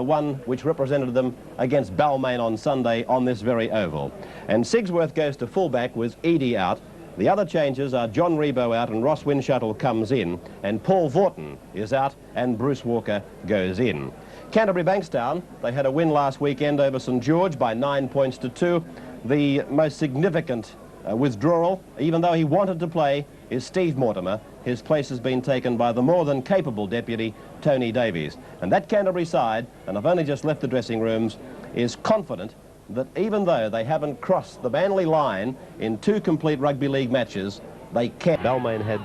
The one which represented them against Balmain on Sunday on this very oval. And Sigsworth goes to fullback with Edie out. The other changes are John Rebo out and Ross Winshuttle comes in, and Paul Vaughton is out and Bruce Walker goes in. Canterbury Bankstown, they had a win last weekend over St George by 9 points to 2. The most significant withdrawal, even though he wanted to play, is Steve Mortimer. His place has been taken by the more than capable deputy, Tony Davies. And that Canterbury side, and I've only just left the dressing rooms, is confident that even though they haven't crossed the Manly line in 2 complete rugby league matches, they can. Balmain had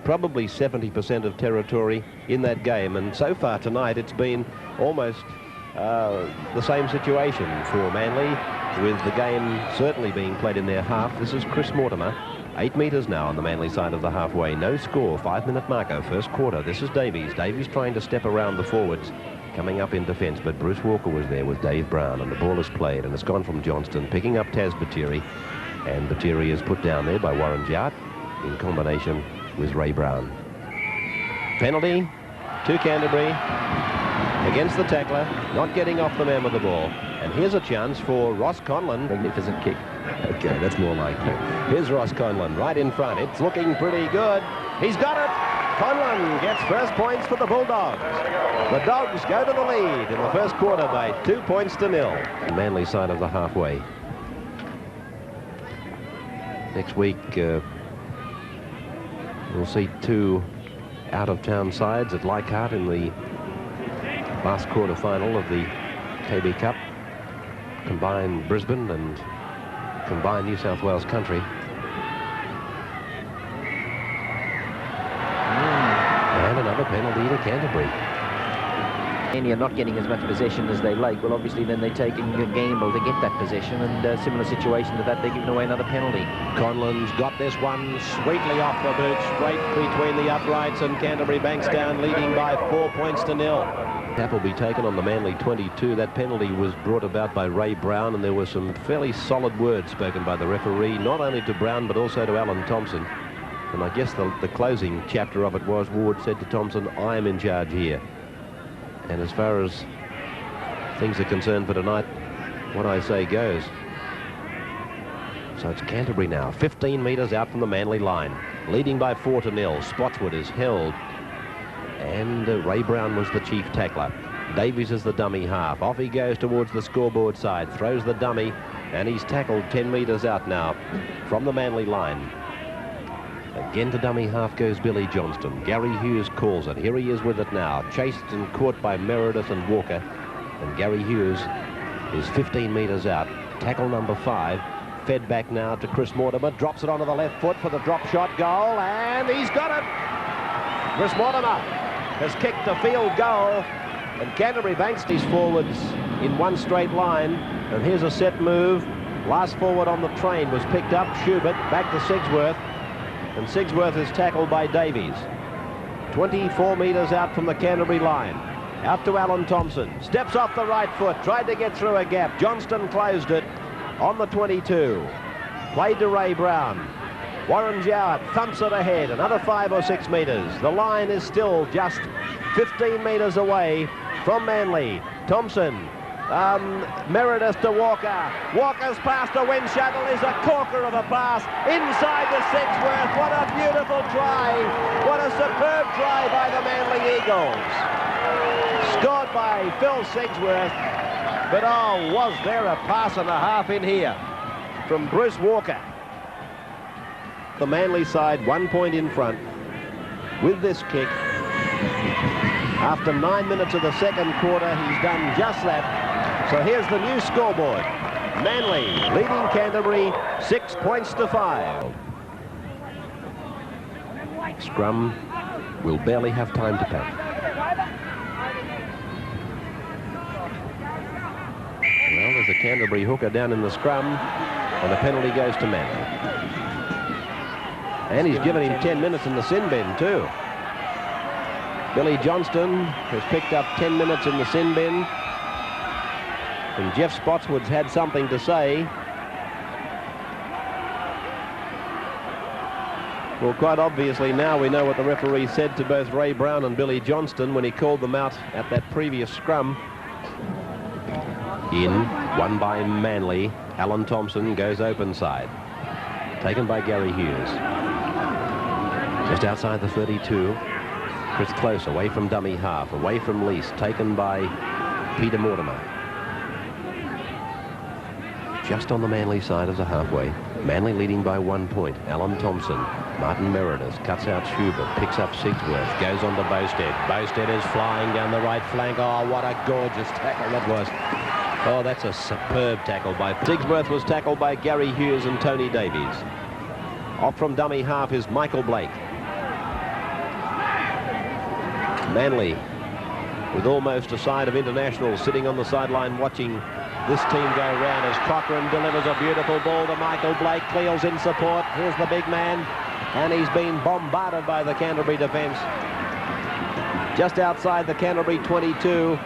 probably 70% of territory in that game, and so far tonight it's been almost the same situation for Manly, with the game certainly being played in their half. This is Chris Mortimer, 8 metres now on the Manly side of the halfway. No score, 5-minute marker, first quarter. This is Davies. Davies trying to step around the forwards, coming up in defence, but Bruce Walker was there with Dave Brown, and the ball is played, and it's gone from Johnston, picking up Taz Batiri, and Batiri is put down there by Warren Jart in combination with Ray Brown. Penalty to Canterbury against the tackler, not getting off the man with the ball. And here's a chance for Ross Conlon. Magnificent kick. Okay, that's more like it. Here's Ross Conlon right in front. It's looking pretty good. He's got it. Conlon gets first points for the Bulldogs. The Dogs go to the lead in the first quarter by 2 points to 0. Manly side of the halfway. Next week, we'll see 2 out-of-town sides at Leichhardt in the last quarter final of the KB Cup. Combine Brisbane and combine New South Wales country. And another penalty to Canterbury. And you're not getting as much possession as they like. Well, obviously then they're taking a gamble to get that possession, and similar situation to that, they're giving away another penalty. Conlon's got this one sweetly off the boot, straight between the uprights, and Canterbury Bankstown leading by 4 points to 0. Tap will be taken on the Manly 22. That penalty was brought about by Ray Brown, and there were some fairly solid words spoken by the referee, not only to Brown but also to Alan Thompson. And I guess the closing chapter of it was, Ward said to Thompson, "I am in charge here." And as far as things are concerned for tonight, what I say goes. So it's Canterbury now, 15 metres out from the Manly line, leading by 4 to 0. Spotswood is held, and Ray Brown was the chief tackler. Davies is the dummy half. Off he goes towards the scoreboard side, throws the dummy, and he's tackled 10 metres out now from the Manly line. Again to dummy half goes Billy Johnston. Gary Hughes calls it. Here he is with it now. Chased and caught by Meredith and Walker. And Gary Hughes is 15 metres out. Tackle number 5. Fed back now to Chris Mortimer. Drops it onto the left foot for the drop shot goal. And he's got it. Chris Mortimer has kicked a field goal. And Canterbury banks these forwards in one straight line. And here's a set move. Last forward on the train was picked up. Schubert back to Sigsworth. And Sigsworth is tackled by Davies. 24 metres out from the Canterbury line. Out to Alan Thompson. Steps off the right foot. Tried to get through a gap. Johnston closed it on the 22. Played to Ray Brown. Warren Jowett thumps it ahead. Another 5 or 6 metres. The line is still just 15 metres away from Manly. Thompson. Meredith to Walker. Walker's pass to Winshuttle is a corker of a pass inside the Sigsworth. What a beautiful try. What a superb try by the Manly Eagles. Scored by Phil Sigsworth. But oh, was there a pass and a half in here from Bruce Walker. The Manly side 1 point in front with this kick. After 9 minutes of the second quarter, he's done just that. So here's the new scoreboard. Manly leading Canterbury 6 points to 5. Scrum will barely have time to pack. Well, there's a Canterbury hooker down in the scrum, and the penalty goes to Manly. And he's given him 10 minutes in the sin bin too. Billy Johnston has picked up 10 minutes in the sin bin. And Jeff Spotswood's had something to say. Well, quite obviously now we know what the referee said to both Ray Brown and Billy Johnston when he called them out at that previous scrum. In, won by Manly. Alan Thompson goes open side. Taken by Gary Hughes. Just outside the 32. Chris Close away from dummy half, away from Lease, taken by Peter Mortimer. Just on the Manly side of the halfway. Manly leading by 1 point. Alan Thompson, Martin Meredith cuts out Schubert, picks up Sigsworth, goes on to Bowstead. Bowstead is flying down the right flank. Oh, what a gorgeous tackle that was. Oh, that's a superb tackle by Sigsworth. Was tackled by Gary Hughes and Tony Davies. Off from dummy half is Michael Blake. Manly with almost a side of internationals sitting on the sideline watching this team go round as Cochrane delivers a beautiful ball to Michael Blake. Cleals in support. Here's the big man, and he's been bombarded by the Canterbury defence. Just outside the Canterbury 22,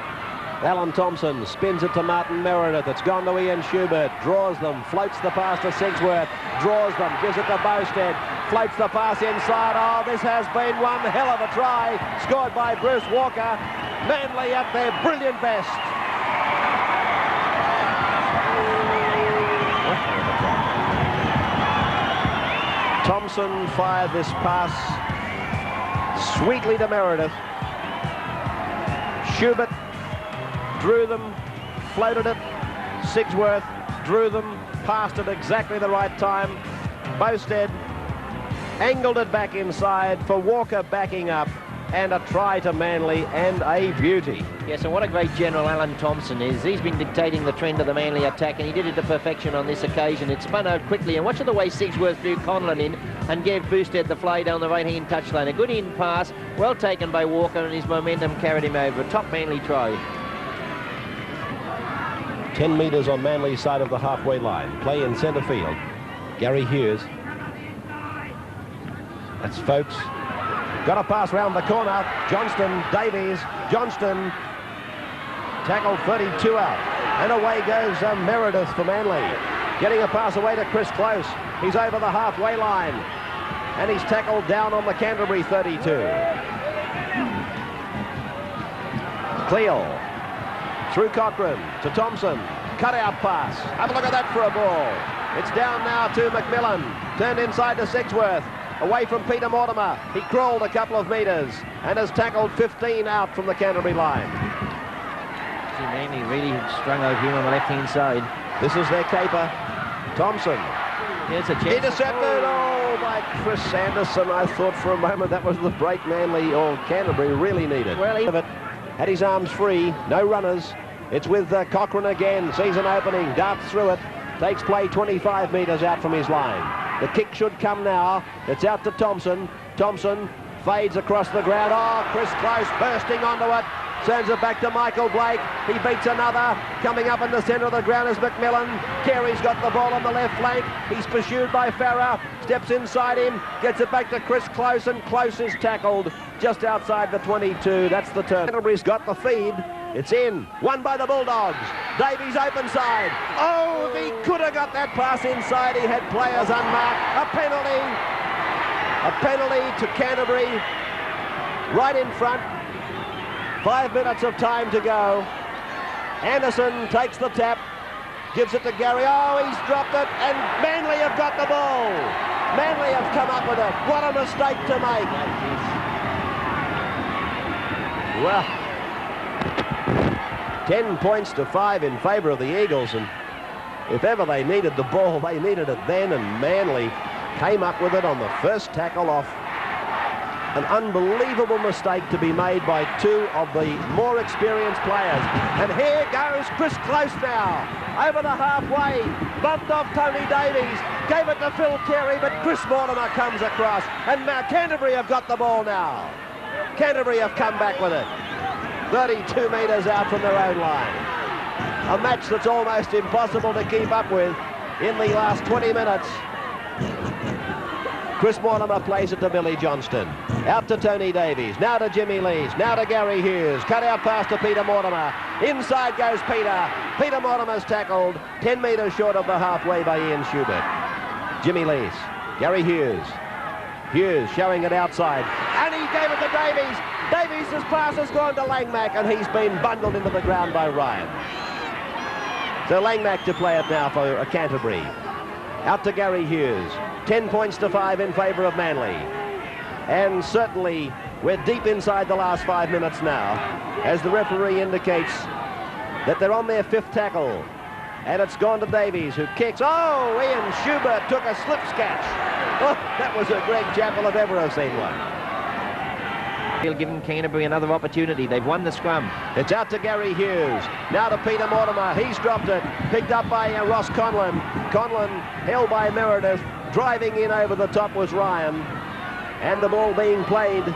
Alan Thompson spins it to Martin Meredith. It's gone to Ian Schubert. Draws them, floats the pass to Sigsworth. Draws them, gives it to Bowstead. Floats the pass inside. Oh, this has been one hell of a try. Scored by Bruce Walker. Manly at their brilliant best. Thompson fired this pass sweetly to Meredith. Schubert drew them, floated it. Sigsworth drew them, passed it exactly the right time. Bowstead angled it back inside for Walker backing up, and a try to Manly and a beauty. Yes, and what a great general Alan Thompson is. He's been dictating the trend of the Manly attack, and he did it to perfection on this occasion. It spun out quickly, and watch the way Sigsworth drew Conlon in and gave Bowstead the fly down the right-hand touchline. A good in pass, well taken by Walker, and his momentum carried him over. A top Manly try. 10 metres on Manly's side of the halfway line. Play in centre field. Gary Hughes. That's Folks. Got a pass round the corner. Johnston, Davies, Johnston. Tackled 32 out. And away goes Meredith for Manly. Getting a pass away to Chris Close. He's over the halfway line. And he's tackled down on the Canterbury 32. Cleal. Through Cochrane to Thompson. Cut out pass. Have a look at that for a ball. It's down now to McMillan. Turned inside to Sigsworth. Away from Peter Mortimer. He crawled a couple of metres and has tackled 15 out from the Canterbury line. Manly really strung out here on the left-hand side. This is their caper. Thompson. Here's a chance. Intercepted. Oh, by Chris Anderson. I thought for a moment that was the break Manly or Canterbury really needed. Well, he had his arms free. No runners. It's with Cochrane again. Sees an opening. Darts through it. Takes play 25 metres out from his line. The kick should come now. It's out to Thompson. Thompson fades across the ground. Oh, Chris Close bursting onto it. Sends it back to Michael Blake. He beats another. Coming up in the centre of the ground is McMillan. Carey's got the ball on the left flank. He's pursued by Farah. Steps inside him. Gets it back to Chris Close, and Close is tackled just outside the 22. That's the turn. Canterbury's got the feed. It's in. Won by the Bulldogs. Davies open side. Oh, if he could have got that pass inside, he had players unmarked. A penalty. A penalty to Canterbury. Right in front. 5 minutes of time to go. Anderson takes the tap. Gives it to Gary. Oh, he's dropped it. And Manly have got the ball. Manly have come up with it. What a mistake to make. Well, 10 points to 5 in favour of the Eagles, and if ever they needed the ball, they needed it then, and Manly came up with it on the first tackle off. An unbelievable mistake to be made by two of the more experienced players. And here goes Chris Close now, over the halfway, bumped off Tony Davies, gave it to Phil Carey, but Chris Mortimer comes across, and now Canterbury have got the ball now. Canterbury have come back with it. 32 metres out from their own line. A match that's almost impossible to keep up with in the last 20 minutes. Chris Mortimer plays it to Billy Johnston. Out to Tony Davies. Now to Jimmy Lees. Now to Gary Hughes. Cut out pass to Peter Mortimer. Inside goes Peter. Peter Mortimer's tackled 10 metres short of the halfway by Ian Schubert. Jimmy Lees. Gary Hughes. Hughes showing it outside. And he gave it to Davies. Davies' pass has gone to Langmack, and he's been bundled into the ground by Ryan. So Langmack to play it now for Canterbury. Out to Gary Hughes. 10 points to 5 in favour of Manly. And certainly we're deep inside the last 5 minutes now, as the referee indicates that they're on their 5th tackle. And it's gone to Davies, who kicks. Oh, Ian Schubert took a slip catch. Oh, that was a Greg Chappell if ever I've seen one. He'll give Canterbury another opportunity. They've won the scrum. It's out to Gary Hughes. Now to Peter Mortimer. He's dropped it. Picked up by Ross Conlon. Conlon held by Meredith. Driving in over the top was Ryan. And the ball being played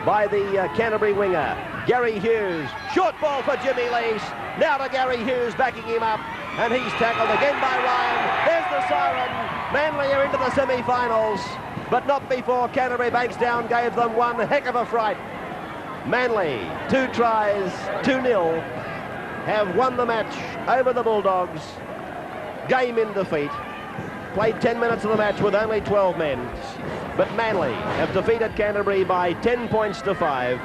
by the Canterbury winger. Gary Hughes. Short ball for Jimmy Lease. Now to Gary Hughes backing him up. And he's tackled again by Ryan. There's the siren. Manly are into the semi-finals. But not before Canterbury Bankstown gave them one heck of a fright. Manly, 2 tries, 2-0, have won the match over the Bulldogs. Game in defeat. Played 10 minutes of the match with only 12 men. But Manly have defeated Canterbury by 10 points to 5.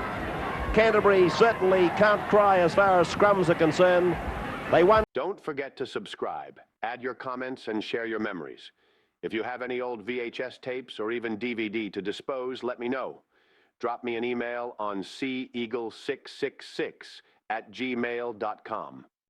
Canterbury certainly can't cry as far as scrums are concerned. They won. Don't forget to subscribe, add your comments, and share your memories. If you have any old VHS tapes or even DVD to dispose, let me know. Drop me an email on ceagle666@gmail.com.